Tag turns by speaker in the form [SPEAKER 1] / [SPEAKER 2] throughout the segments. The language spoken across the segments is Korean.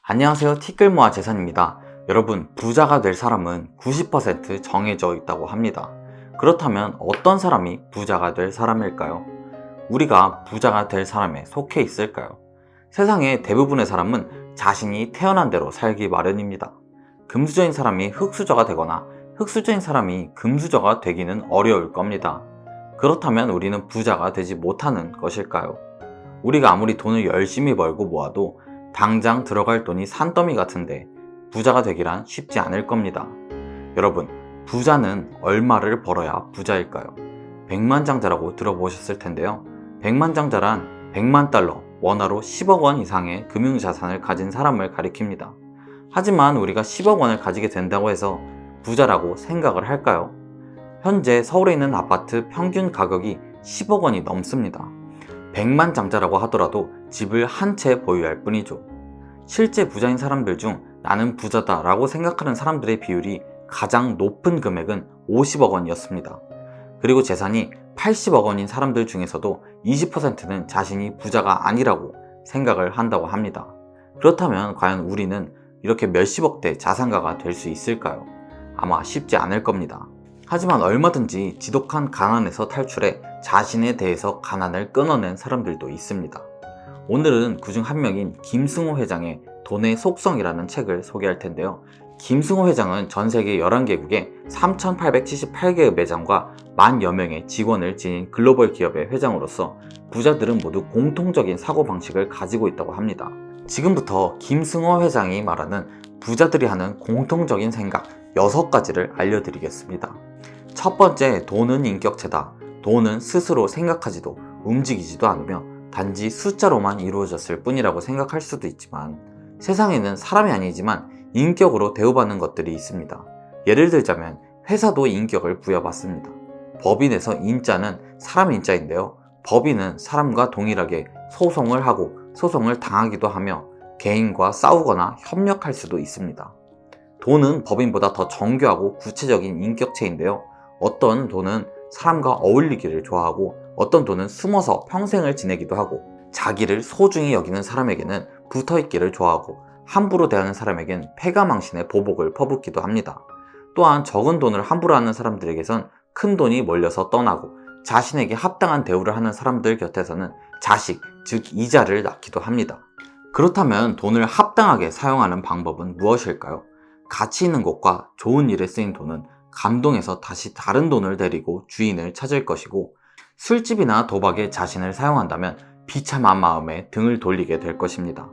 [SPEAKER 1] 안녕하세요, 티끌모아 재산입니다. 여러분, 부자가 될 사람은 90% 정해져 있다고 합니다. 그렇다면 어떤 사람이 부자가 될 사람일까요? 우리가 부자가 될 사람에 속해 있을까요? 세상의 대부분의 사람은 자신이 태어난 대로 살기 마련입니다. 금수저인 사람이 흙수저가 되거나 흙수저인 사람이 금수저가 되기는 어려울 겁니다. 그렇다면 우리는 부자가 되지 못하는 것일까요? 우리가 아무리 돈을 열심히 벌고 모아도 당장 들어갈 돈이 산더미 같은데 부자가 되기란 쉽지 않을 겁니다. 여러분, 부자는 얼마를 벌어야 부자일까요? 백만장자라고 들어보셨을 텐데요. 백만장자란 100만 달러, 원화로 10억 원 이상의 금융자산을 가진 사람을 가리킵니다. 하지만 우리가 10억 원을 가지게 된다고 해서 부자라고 생각을 할까요? 현재 서울에 있는 아파트 평균 가격이 10억 원이 넘습니다. 100만 장자라고 하더라도 집을 한 채 보유할 뿐이죠. 실제 부자인 사람들 중 나는 부자다 라고 생각하는 사람들의 비율이 가장 높은 금액은 50억 원이었습니다. 그리고 재산이 80억 원인 사람들 중에서도 20%는 자신이 부자가 아니라고 생각을 한다고 합니다. 그렇다면 과연 우리는 이렇게 몇십억대 자산가가 될 수 있을까요? 아마 쉽지 않을 겁니다. 하지만 얼마든지 지독한 가난에서 탈출해 자신에 대해서 가난을 끊어낸 사람들도 있습니다. 오늘은 그중 한 명인 김승호 회장의 돈의 속성이라는 책을 소개할 텐데요. 김승호 회장은 전 세계 11개국에 3,878개의 매장과 10,000여 명의 직원을 지닌 글로벌 기업의 회장으로서 부자들은 모두 공통적인 사고방식을 가지고 있다고 합니다. 지금부터 김승호 회장이 말하는 부자들이 하는 공통적인 생각 6가지를 알려드리겠습니다. 첫 번째, 돈은 인격체다. 돈은 스스로 생각하지도 움직이지도 않으며 단지 숫자로만 이루어졌을 뿐이라고 생각할 수도 있지만 세상에는 사람이 아니지만 인격으로 대우받는 것들이 있습니다. 예를 들자면 회사도 인격을 부여받습니다. 법인에서 인자는 사람 인자인데요. 법인은 사람과 동일하게 소송을 하고 소송을 당하기도 하며 개인과 싸우거나 협력할 수도 있습니다. 돈은 법인보다 더 정교하고 구체적인 인격체인데요. 어떤 돈은 사람과 어울리기를 좋아하고 어떤 돈은 숨어서 평생을 지내기도 하고 자기를 소중히 여기는 사람에게는 붙어있기를 좋아하고 함부로 대하는 사람에겐 패가망신의 보복을 퍼붓기도 합니다. 또한 적은 돈을 함부로 하는 사람들에게선 큰 돈이 몰려서 떠나고 자신에게 합당한 대우를 하는 사람들 곁에서는 자식, 즉 이자를 낳기도 합니다. 그렇다면 돈을 합당하게 사용하는 방법은 무엇일까요? 가치 있는 곳과 좋은 일에 쓰인 돈은 감동해서 다시 다른 돈을 데리고 주인을 찾을 것이고 술집이나 도박에 자신을 사용한다면 비참한 마음에 등을 돌리게 될 것입니다.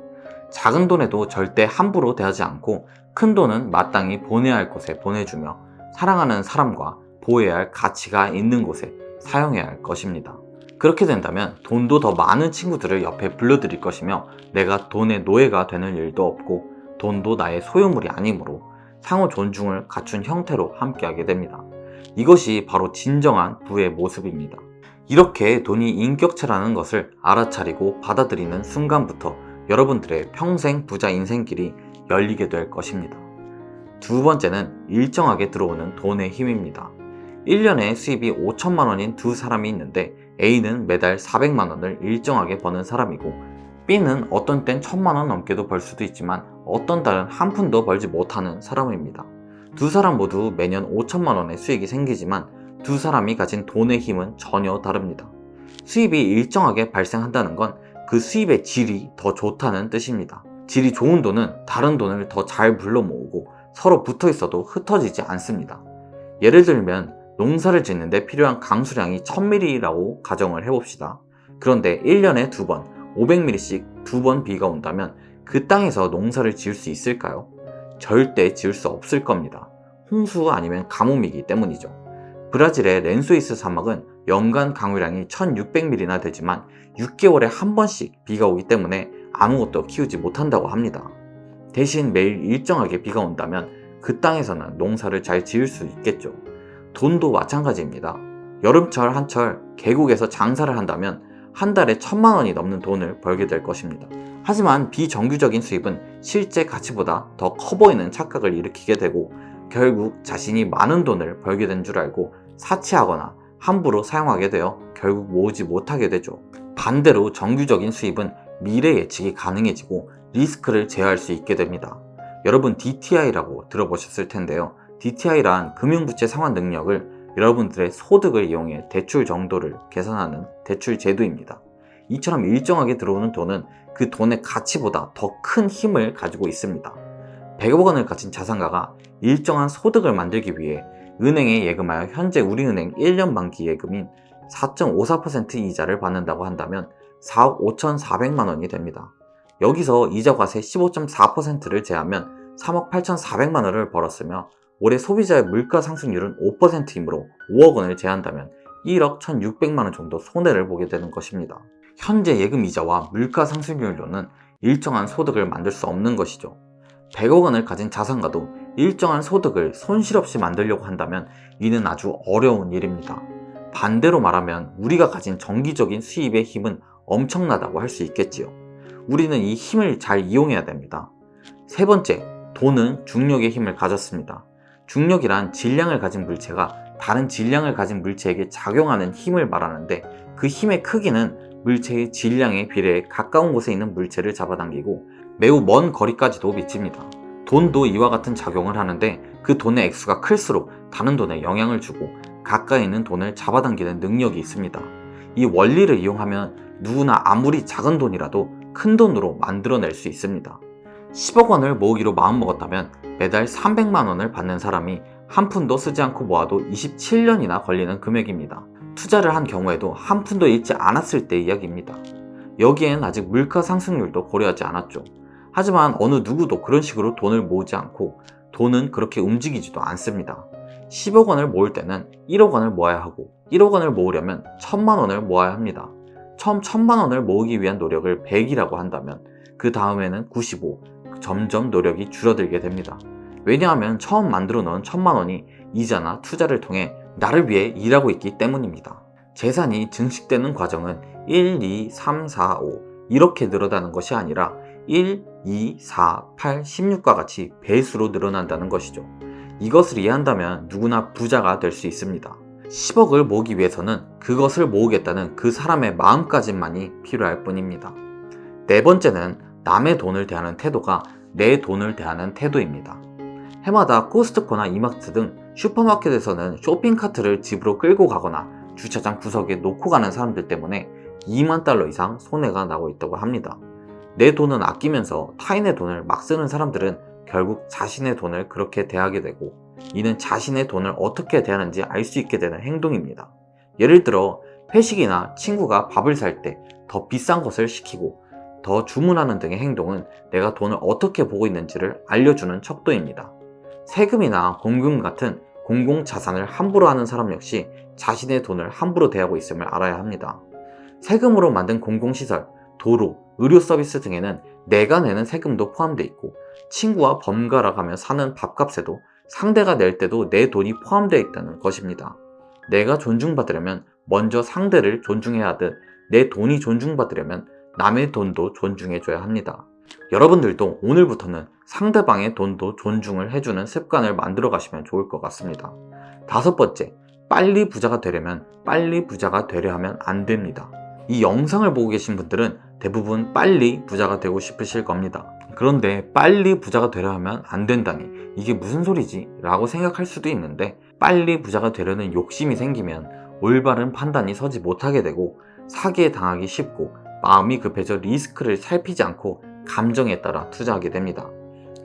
[SPEAKER 1] 작은 돈에도 절대 함부로 대하지 않고 큰 돈은 마땅히 보내야 할 곳에 보내주며 사랑하는 사람과 보호해야 할 가치가 있는 곳에 사용해야 할 것입니다. 그렇게 된다면 돈도 더 많은 친구들을 옆에 불러들일 것이며 내가 돈의 노예가 되는 일도 없고 돈도 나의 소유물이 아니므로 상호 존중을 갖춘 형태로 함께하게 됩니다. 이것이 바로 진정한 부의 모습입니다. 이렇게 돈이 인격체라는 것을 알아차리고 받아들이는 순간부터 여러분들의 평생 부자 인생길이 열리게 될 것입니다. 두 번째는 일정하게 들어오는 돈의 힘입니다. 1년에 수입이 5천만 원인 두 사람이 있는데 A는 매달 400만 원을 일정하게 버는 사람이고 B는 어떤 땐 1,000만 원 넘게도 벌 수도 있지만 어떤 달은 한 푼도 벌지 못하는 사람입니다. 두 사람 모두 매년 5천만 원의 수익이 생기지만 두 사람이 가진 돈의 힘은 전혀 다릅니다. 수입이 일정하게 발생한다는 건 그 수입의 질이 더 좋다는 뜻입니다. 질이 좋은 돈은 다른 돈을 더 잘 불러 모으고 서로 붙어 있어도 흩어지지 않습니다. 예를 들면 농사를 짓는데 필요한 강수량이 1000ml라고 가정을 해봅시다. 그런데 1년에 2번 500ml씩 2번 비가 온다면 그 땅에서 농사를 지을 수 있을까요? 절대 지을 수 없을 겁니다. 홍수 아니면 가뭄이기 때문이죠. 브라질의 렌소이스 사막은 연간 강우량이 1600ml나 되지만 6개월에 한 번씩 비가 오기 때문에 아무것도 키우지 못한다고 합니다. 대신 매일 일정하게 비가 온다면 그 땅에서는 농사를 잘 지을 수 있겠죠. 돈도 마찬가지입니다. 여름철 한철 계곡에서 장사를 한다면 한 달에 1,000만 원이 넘는 돈을 벌게 될 것입니다. 하지만 비정규적인 수입은 실제 가치보다 더 커 보이는 착각을 일으키게 되고 결국 자신이 많은 돈을 벌게 된 줄 알고 사치하거나 함부로 사용하게 되어 결국 모으지 못하게 되죠. 반대로 정규적인 수입은 미래 예측이 가능해지고 리스크를 제어할 수 있게 됩니다. 여러분 DTI라고 들어보셨을 텐데요. DTI란 금융부채 상환 능력을 여러분들의 소득을 이용해 대출 정도를 계산하는 대출 제도입니다. 이처럼 일정하게 들어오는 돈은 그 돈의 가치보다 더 큰 힘을 가지고 있습니다. 100억 원을 가진 자산가가 일정한 소득을 만들기 위해 은행에 예금하여 현재 우리은행 1년 만기 예금인 4.54% 이자를 받는다고 한다면 4억 5,400만 원이 됩니다. 여기서 이자 과세 15.4%를 제하면 3억 8,400만 원을 벌었으며 올해 소비자의 물가 상승률은 5%이므로 5억 원을 제한다면 1억 1,600만 원 정도 손해를 보게 되는 것입니다. 현재 예금 이자와 물가 상승률로는 일정한 소득을 만들 수 없는 것이죠. 100억 원을 가진 자산가도 일정한 소득을 손실 없이 만들려고 한다면 이는 아주 어려운 일입니다. 반대로 말하면 우리가 가진 정기적인 수입의 힘은 엄청나다고 할 수 있겠지요. 우리는 이 힘을 잘 이용해야 됩니다. 세 번째, 돈은 중력의 힘을 가졌습니다. 중력이란 질량을 가진 물체가 다른 질량을 가진 물체에게 작용하는 힘을 말하는데 그 힘의 크기는 물체의 질량에 비례해 가까운 곳에 있는 물체를 잡아당기고 매우 먼 거리까지도 미칩니다. 돈도 이와 같은 작용을 하는데 그 돈의 액수가 클수록 다른 돈에 영향을 주고 가까이 있는 돈을 잡아당기는 능력이 있습니다. 이 원리를 이용하면 누구나 아무리 작은 돈이라도 큰 돈으로 만들어낼 수 있습니다. 10억 원을 모으기로 마음먹었다면 매달 300만 원을 받는 사람이 한 푼도 쓰지 않고 모아도 27년이나 걸리는 금액입니다. 투자를 한 경우에도 한 푼도 잃지 않았을 때 이야기입니다. 여기엔 아직 물가 상승률도 고려하지 않았죠. 하지만 어느 누구도 그런 식으로 돈을 모으지 않고 돈은 그렇게 움직이지도 않습니다. 10억 원을 모을 때는 1억 원을 모아야 하고 1억 원을 모으려면 1000만 원을 모아야 합니다. 처음 1000만 원을 모으기 위한 노력을 100이라고 한다면 그 다음에는 95, 점점 노력이 줄어들게 됩니다. 왜냐하면 처음 만들어 놓은 1000만 원이 이자나 투자를 통해 나를 위해 일하고 있기 때문입니다. 재산이 증식되는 과정은 1, 2, 3, 4, 5 이렇게 늘어나는 것이 아니라 1, 2, 4, 8, 16과 같이 배수로 늘어난다는 것이죠. 이것을 이해한다면 누구나 부자가 될 수 있습니다. 10억을 모으기 위해서는 그것을 모으겠다는 그 사람의 마음가짐만이 필요할 뿐입니다. 네 번째는 남의 돈을 대하는 태도가 내 돈을 대하는 태도입니다. 해마다 코스트코나 이마트 등 슈퍼마켓에서는 쇼핑카트를 집으로 끌고 가거나 주차장 구석에 놓고 가는 사람들 때문에 2만 달러 이상 손해가 나고 있다고 합니다. 내 돈은 아끼면서 타인의 돈을 막 쓰는 사람들은 결국 자신의 돈을 그렇게 대하게 되고 이는 자신의 돈을 어떻게 대하는지 알 수 있게 되는 행동입니다. 예를 들어 회식이나 친구가 밥을 살 때 더 비싼 것을 시키고 더 주문하는 등의 행동은 내가 돈을 어떻게 보고 있는지를 알려주는 척도입니다. 세금이나 공금 같은 공공자산을 함부로 하는 사람 역시 자신의 돈을 함부로 대하고 있음을 알아야 합니다. 세금으로 만든 공공시설, 도로, 의료 서비스 등에는 내가 내는 세금도 포함되어 있고 친구와 번갈아 가며 사는 밥값에도 상대가 낼 때도 내 돈이 포함되어 있다는 것입니다. 내가 존중받으려면 먼저 상대를 존중해야 하듯 내 돈이 존중받으려면 남의 돈도 존중해줘야 합니다. 여러분들도 오늘부터는 상대방의 돈도 존중을 해주는 습관을 만들어 가시면 좋을 것 같습니다. 다섯 번째, 빨리 부자가 되려면 빨리 부자가 되려 하면 안 됩니다. 이 영상을 보고 계신 분들은 대부분 빨리 부자가 되고 싶으실 겁니다. 그런데 빨리 부자가 되려 하면 안 된다니 이게 무슨 소리지? 라고 생각할 수도 있는데 빨리 부자가 되려는 욕심이 생기면 올바른 판단이 서지 못하게 되고 사기에 당하기 쉽고 마음이 급해져 리스크를 살피지 않고 감정에 따라 투자하게 됩니다.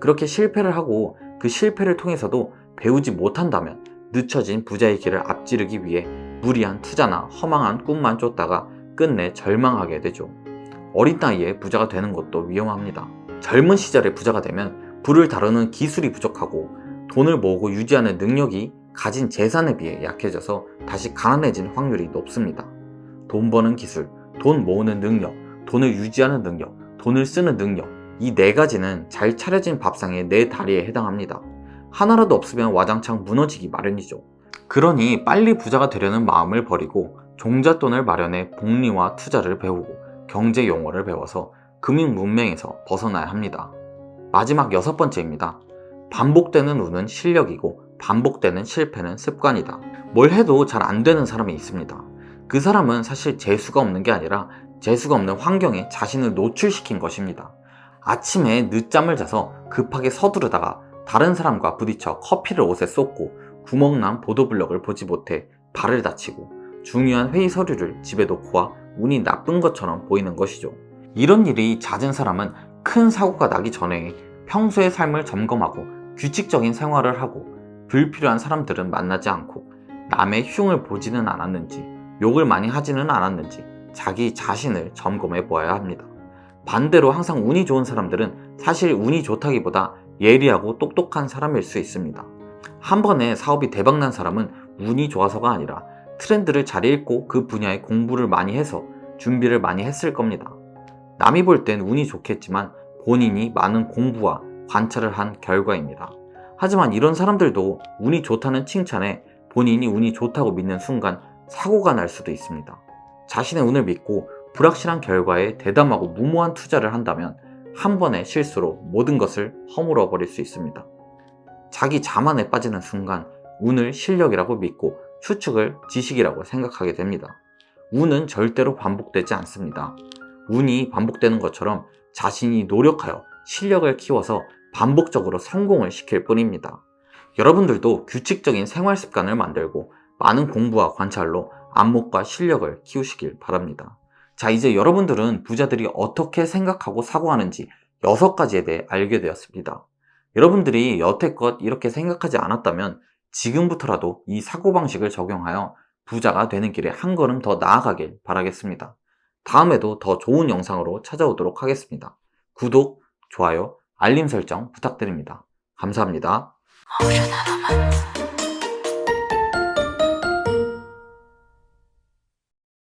[SPEAKER 1] 그렇게 실패를 하고 그 실패를 통해서도 배우지 못한다면 늦춰진 부자의 길을 앞지르기 위해 무리한 투자나 허망한 꿈만 쫓다가 끝내 절망하게 되죠. 어린 나이에 부자가 되는 것도 위험합니다. 젊은 시절에 부자가 되면 부를 다루는 기술이 부족하고 돈을 모으고 유지하는 능력이 가진 재산에 비해 약해져서 다시 가난해질 확률이 높습니다. 돈 버는 기술, 돈 모으는 능력, 돈을 유지하는 능력, 돈을 쓰는 능력, 이 네 가지는 잘 차려진 밥상의 네 다리에 해당합니다. 하나라도 없으면 와장창 무너지기 마련이죠. 그러니 빨리 부자가 되려는 마음을 버리고 종잣돈을 마련해 복리와 투자를 배우고 경제 용어를 배워서 금융 문맹에서 벗어나야 합니다. 마지막 여섯 번째입니다. 반복되는 운은 실력이고 반복되는 실패는 습관이다. 뭘 해도 잘 안 되는 사람이 있습니다. 그 사람은 사실 재수가 없는 게 아니라 재수가 없는 환경에 자신을 노출시킨 것입니다. 아침에 늦잠을 자서 급하게 서두르다가 다른 사람과 부딪혀 커피를 옷에 쏟고 구멍난 보도블럭을 보지 못해 발을 다치고 중요한 회의 서류를 집에 놓고 와 운이 나쁜 것처럼 보이는 것이죠. 이런 일이 잦은 사람은 큰 사고가 나기 전에 평소의 삶을 점검하고 규칙적인 생활을 하고 불필요한 사람들은 만나지 않고 남의 흉을 보지는 않았는지 욕을 많이 하지는 않았는지 자기 자신을 점검해 보아야 합니다. 반대로 항상 운이 좋은 사람들은 사실 운이 좋다기보다 예리하고 똑똑한 사람일 수 있습니다. 한 번에 사업이 대박난 사람은 운이 좋아서가 아니라 트렌드를 잘 읽고 그 분야에 공부를 많이 해서 준비를 많이 했을 겁니다. 남이 볼 땐 운이 좋겠지만 본인이 많은 공부와 관찰을 한 결과입니다. 하지만 이런 사람들도 운이 좋다는 칭찬에 본인이 운이 좋다고 믿는 순간 사고가 날 수도 있습니다. 자신의 운을 믿고 불확실한 결과에 대담하고 무모한 투자를 한다면 한 번의 실수로 모든 것을 허물어 버릴 수 있습니다. 자기 자만에 빠지는 순간 운을 실력이라고 믿고 추측을 지식이라고 생각하게 됩니다. 운은 절대로 반복되지 않습니다. 운이 반복되는 것처럼 자신이 노력하여 실력을 키워서 반복적으로 성공을 시킬 뿐입니다. 여러분들도 규칙적인 생활 습관을 만들고 많은 공부와 관찰로 안목과 실력을 키우시길 바랍니다. 자, 이제 여러분들은 부자들이 어떻게 생각하고 사고하는지 6가지에 대해 알게 되었습니다. 여러분들이 여태껏 이렇게 생각하지 않았다면 지금부터라도 이 사고방식을 적용하여 부자가 되는 길에 한 걸음 더 나아가길 바라겠습니다. 다음에도 더 좋은 영상으로 찾아오도록 하겠습니다. 구독, 좋아요, 알림 설정 부탁드립니다. 감사합니다.